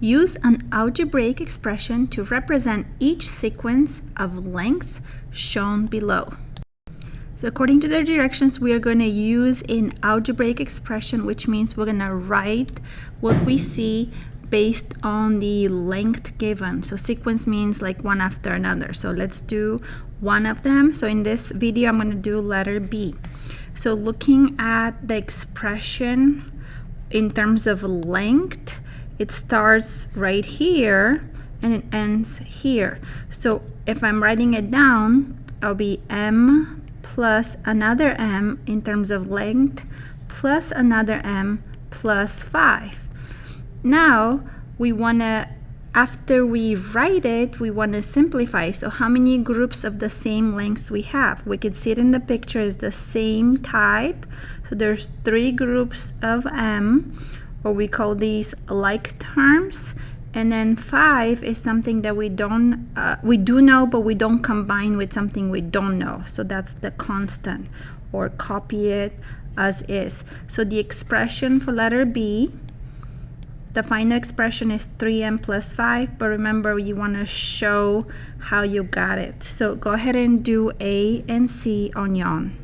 Use an algebraic expression to represent each sequence of lengths shown below. So according to the directions, we are going to use an algebraic expression, which means we're going to write what we see based on the length given. So sequence means like one after another. So let's do one of them. So in this video, I'm going to do letter B. So looking at the expression in terms of length, it starts right here and it ends here. So if I'm writing it down, I'll be M plus another M in terms of length plus another M plus 5. Now we want to, after we write it, we want to simplify. So how many groups of the same lengths we have? We can see it in the picture is the same type. So there's 3 groups of M, or we call these like terms. And then 5 is something that we do know, but we don't combine with something we don't know. So that's the constant, or copy it as is. So the expression for letter B, the final expression is 3m plus 5, but remember you want to show how you got it. So go ahead and do A and C on your own.